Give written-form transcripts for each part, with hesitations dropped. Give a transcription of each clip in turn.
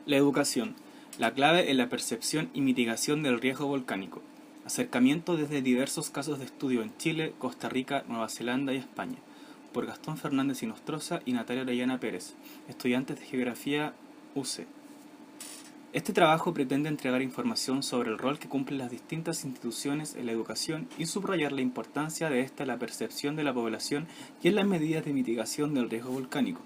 La educación, la clave en la percepción y mitigación del riesgo volcánico. Acercamiento desde diversos casos de estudio en Chile, Costa Rica, Nueva Zelanda y España, por Gastón Fernández Inostroza y Natalia Orellana Pérez, estudiantes de Geografía UC. Este trabajo pretende entregar información sobre el rol que cumplen las distintas instituciones en la educación y subrayar la importancia de esta en la percepción de la población y en las medidas de mitigación del riesgo volcánico.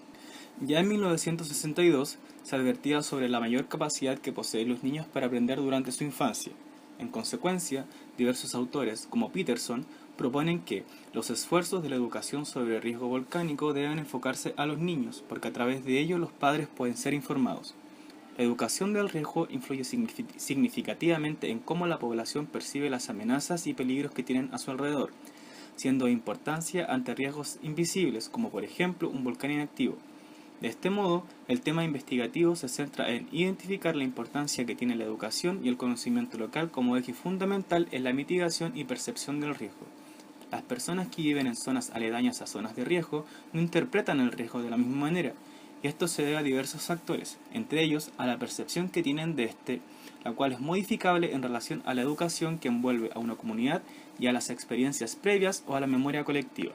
Ya en 1962 se advertía sobre la mayor capacidad que poseen los niños para aprender durante su infancia. En consecuencia, diversos autores, como Peterson, proponen que los esfuerzos de la educación sobre el riesgo volcánico deben enfocarse a los niños, porque a través de ello los padres pueden ser informados. La educación del riesgo influye significativamente en cómo la población percibe las amenazas y peligros que tienen a su alrededor, siendo de importancia ante riesgos invisibles, como por ejemplo un volcán inactivo. De este modo, el tema investigativo se centra en identificar la importancia que tiene la educación y el conocimiento local como eje fundamental en la mitigación y percepción del riesgo. Las personas que viven en zonas aledañas a zonas de riesgo no interpretan el riesgo de la misma manera, y esto se debe a diversos factores, entre ellos a la percepción que tienen de este, la cual es modificable en relación a la educación que envuelve a una comunidad y a las experiencias previas o a la memoria colectiva.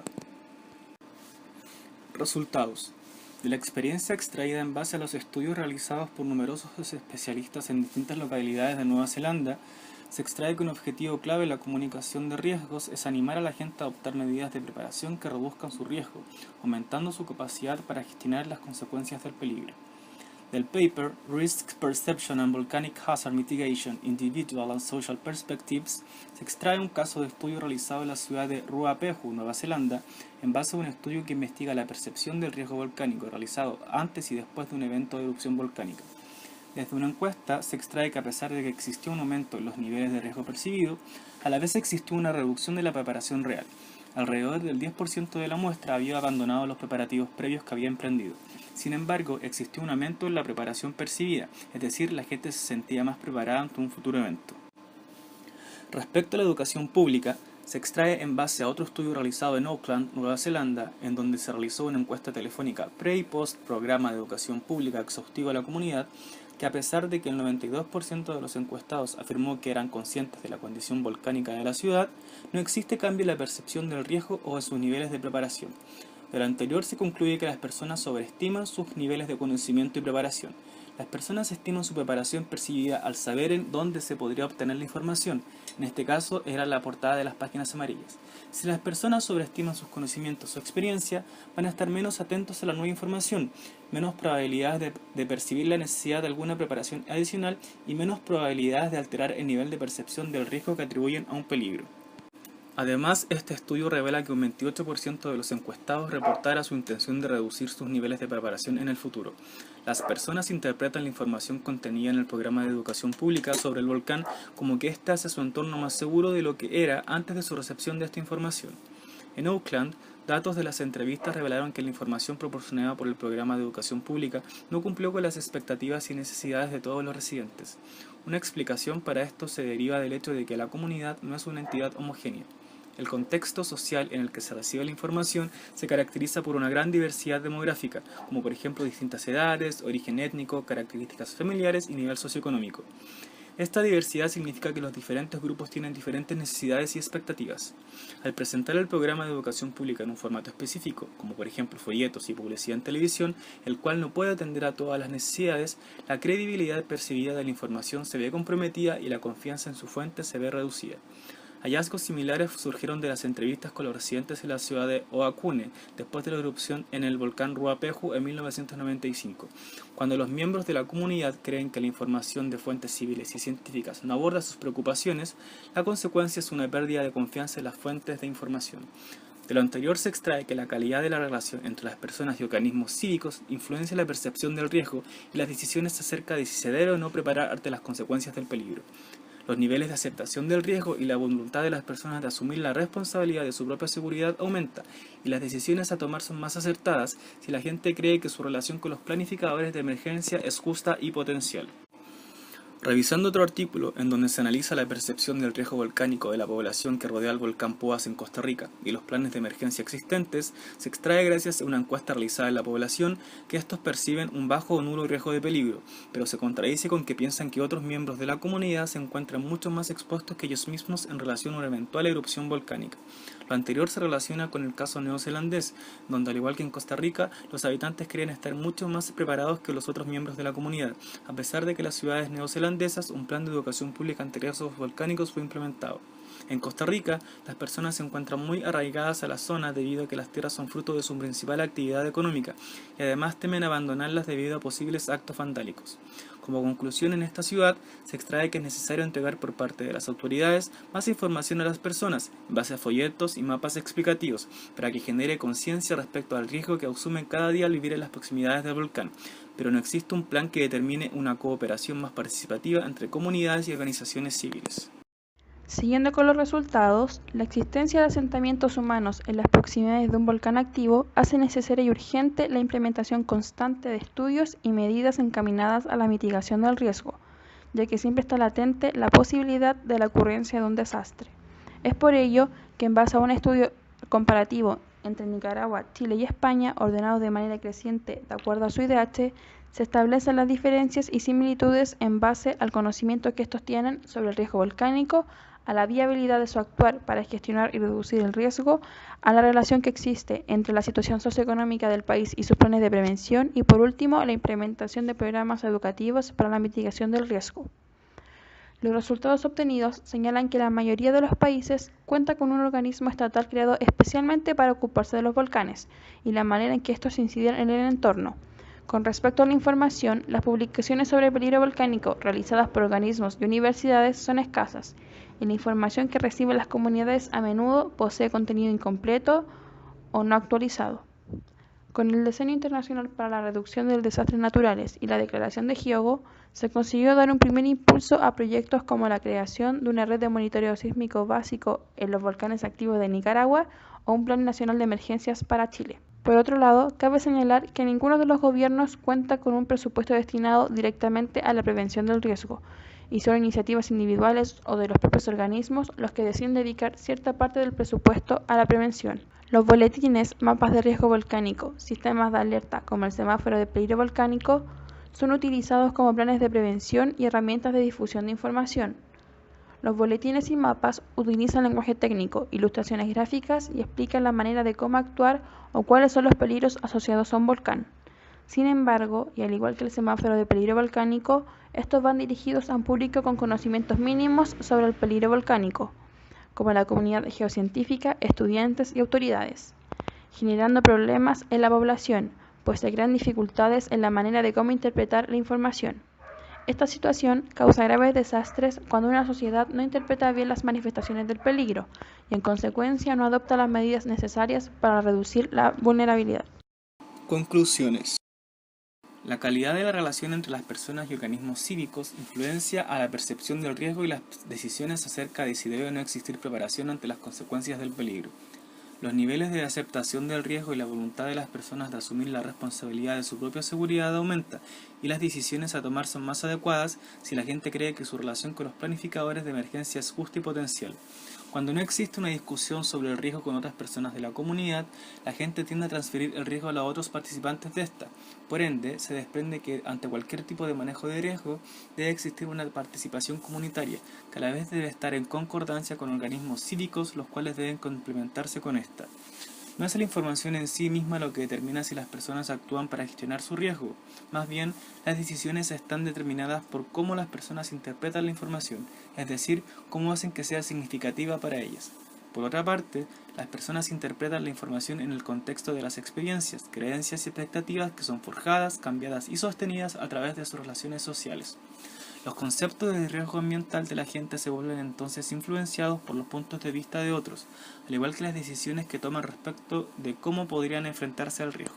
Resultados. De la experiencia extraída en base a los estudios realizados por numerosos especialistas en distintas localidades de Nueva Zelanda, se extrae que un objetivo clave en la comunicación de riesgos es animar a la gente a adoptar medidas de preparación que reduzcan su riesgo, aumentando su capacidad para gestionar las consecuencias del peligro. Del paper Risk Perception and Volcanic Hazard Mitigation, Individual and Social Perspectives, se extrae un caso de estudio realizado en la ciudad de Ruapehu, Nueva Zelanda, en base a un estudio que investiga la percepción del riesgo volcánico realizado antes y después de un evento de erupción volcánica. Desde una encuesta se extrae que a pesar de que existió un aumento en los niveles de riesgo percibido, a la vez existió una reducción de la preparación real. Alrededor del 10% de la muestra había abandonado los preparativos previos que había emprendido. Sin embargo, existió un aumento en la preparación percibida, es decir, la gente se sentía más preparada ante un futuro evento. Respecto a la educación pública, se extrae en base a otro estudio realizado en Auckland, Nueva Zelanda, en donde se realizó una encuesta telefónica pre y post programa de educación pública exhaustivo a la comunidad, que a pesar de que el 92% de los encuestados afirmó que eran conscientes de la condición volcánica de la ciudad, no existe cambio en la percepción del riesgo o en sus niveles de preparación. De lo anterior se concluye que las personas sobreestiman sus niveles de conocimiento y preparación. Las personas estiman su preparación percibida al saber en dónde se podría obtener la información. En este caso era la portada de las páginas amarillas. Si las personas sobreestiman sus conocimientos o experiencia, van a estar menos atentos a la nueva información, menos probabilidades de percibir la necesidad de alguna preparación adicional y menos probabilidades de alterar el nivel de percepción del riesgo que atribuyen a un peligro. Además, este estudio revela que un 28% de los encuestados reportara su intención de reducir sus niveles de preparación en el futuro. Las personas interpretan la información contenida en el programa de educación pública sobre el volcán como que éste hace su entorno más seguro de lo que era antes de su recepción de esta información. En Auckland, datos de las entrevistas revelaron que la información proporcionada por el programa de educación pública no cumplió con las expectativas y necesidades de todos los residentes. Una explicación para esto se deriva del hecho de que la comunidad no es una entidad homogénea. El contexto social en el que se recibe la información se caracteriza por una gran diversidad demográfica, como por ejemplo distintas edades, origen étnico, características familiares y nivel socioeconómico. Esta diversidad significa que los diferentes grupos tienen diferentes necesidades y expectativas. Al presentar el programa de educación pública en un formato específico, como por ejemplo folletos y publicidad en televisión, el cual no puede atender a todas las necesidades, la credibilidad percibida de la información se ve comprometida y la confianza en su fuente se ve reducida. Hallazgos similares surgieron de las entrevistas con los residentes en la ciudad de Oakune después de la erupción en el volcán Ruapehu en 1995. Cuando los miembros de la comunidad creen que la información de fuentes civiles y científicas no aborda sus preocupaciones, la consecuencia es una pérdida de confianza en las fuentes de información. De lo anterior se extrae que la calidad de la relación entre las personas y organismos cívicos influencia la percepción del riesgo y las decisiones acerca de si se debe o no preparar ante las consecuencias del peligro. Los niveles de aceptación del riesgo y la voluntad de las personas de asumir la responsabilidad de su propia seguridad aumenta, y las decisiones a tomar son más acertadas si la gente cree que su relación con los planificadores de emergencia es justa y potencial. Revisando otro artículo en donde se analiza la percepción del riesgo volcánico de la población que rodea al volcán Poás en Costa Rica y los planes de emergencia existentes, se extrae gracias a una encuesta realizada en la población que estos perciben un bajo o nulo riesgo de peligro, pero se contradice con que piensan que otros miembros de la comunidad se encuentran mucho más expuestos que ellos mismos en relación a una eventual erupción volcánica. Lo anterior se relaciona con el caso neozelandés, donde al igual que en Costa Rica, los habitantes creen estar mucho más preparados que los otros miembros de la comunidad, a pesar de que en las ciudades neozelandesas un plan de educación pública ante riesgos volcánicos fue implementado. En Costa Rica, las personas se encuentran muy arraigadas a la zona debido a que las tierras son fruto de su principal actividad económica y además temen abandonarlas debido a posibles actos vandálicos. Como conclusión, en esta ciudad se extrae que es necesario entregar por parte de las autoridades más información a las personas en base a folletos y mapas explicativos para que genere conciencia respecto al riesgo que asumen cada día al vivir en las proximidades del volcán, pero no existe un plan que determine una cooperación más participativa entre comunidades y organizaciones civiles. Siguiendo con los resultados, la existencia de asentamientos humanos en las proximidades de un volcán activo hace necesaria y urgente la implementación constante de estudios y medidas encaminadas a la mitigación del riesgo, ya que siempre está latente la posibilidad de la ocurrencia de un desastre. Es por ello que en base a un estudio comparativo entre Nicaragua, Chile y España, ordenado de manera creciente de acuerdo a su IDH, se establecen las diferencias y similitudes en base al conocimiento que estos tienen sobre el riesgo volcánico, a la viabilidad de su actuar para gestionar y reducir el riesgo, a la relación que existe entre la situación socioeconómica del país y sus planes de prevención y, por último, la implementación de programas educativos para la mitigación del riesgo. Los resultados obtenidos señalan que la mayoría de los países cuenta con un organismo estatal creado especialmente para ocuparse de los volcanes y la manera en que estos inciden en el entorno. Con respecto a la información, las publicaciones sobre el peligro volcánico realizadas por organismos y universidades son escasas, y la información que reciben las comunidades a menudo posee contenido incompleto o no actualizado. Con el Diseño Internacional para la Reducción de Desastres Naturales y la Declaración de Hyogo, se consiguió dar un primer impulso a proyectos como la creación de una red de monitoreo sísmico básico en los volcanes activos de Nicaragua o un Plan Nacional de Emergencias para Chile. Por otro lado, cabe señalar que ninguno de los gobiernos cuenta con un presupuesto destinado directamente a la prevención del riesgo, y son iniciativas individuales o de los propios organismos los que deciden dedicar cierta parte del presupuesto a la prevención. Los boletines, mapas de riesgo volcánico, sistemas de alerta como el semáforo de peligro volcánico, son utilizados como planes de prevención y herramientas de difusión de información. Los boletines y mapas utilizan lenguaje técnico, ilustraciones gráficas y explican la manera de cómo actuar o cuáles son los peligros asociados a un volcán. Sin embargo, y al igual que el semáforo de peligro volcánico, estos van dirigidos a un público con conocimientos mínimos sobre el peligro volcánico, como la comunidad geocientífica, estudiantes y autoridades, generando problemas en la población, pues se crean dificultades en la manera de cómo interpretar la información. Esta situación causa graves desastres cuando una sociedad no interpreta bien las manifestaciones del peligro y en consecuencia no adopta las medidas necesarias para reducir la vulnerabilidad. Conclusiones. La calidad de la relación entre las personas y organismos cívicos influencia a la percepción del riesgo y las decisiones acerca de si debe o no existir preparación ante las consecuencias del peligro. Los niveles de aceptación del riesgo y la voluntad de las personas de asumir la responsabilidad de su propia seguridad aumenta, y las decisiones a tomar son más adecuadas si la gente cree que su relación con los planificadores de emergencia es justa y potencial. Cuando no existe una discusión sobre el riesgo con otras personas de la comunidad, la gente tiende a transferir el riesgo a los otros participantes de esta. Por ende, se desprende que ante cualquier tipo de manejo de riesgo debe existir una participación comunitaria, que a la vez debe estar en concordancia con organismos cívicos, los cuales deben complementarse con esta. No es la información en sí misma lo que determina si las personas actúan para gestionar su riesgo, más bien las decisiones están determinadas por cómo las personas interpretan la información, es decir, cómo hacen que sea significativa para ellas. Por otra parte, las personas interpretan la información en el contexto de las experiencias, creencias y expectativas que son forjadas, cambiadas y sostenidas a través de sus relaciones sociales. Los conceptos de riesgo ambiental de la gente se vuelven entonces influenciados por los puntos de vista de otros, al igual que las decisiones que toman respecto de cómo podrían enfrentarse al riesgo.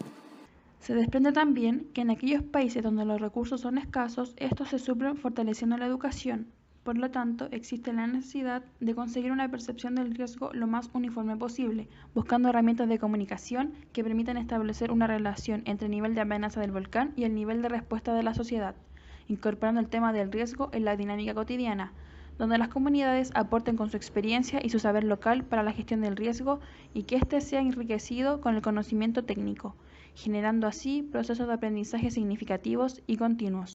Se desprende también que en aquellos países donde los recursos son escasos, estos se suplen fortaleciendo la educación. Por lo tanto, existe la necesidad de conseguir una percepción del riesgo lo más uniforme posible, buscando herramientas de comunicación que permitan establecer una relación entre el nivel de amenaza del volcán y el nivel de respuesta de la sociedad, incorporando el tema del riesgo en la dinámica cotidiana, donde las comunidades aporten con su experiencia y su saber local para la gestión del riesgo y que éste sea enriquecido con el conocimiento técnico, generando así procesos de aprendizaje significativos y continuos.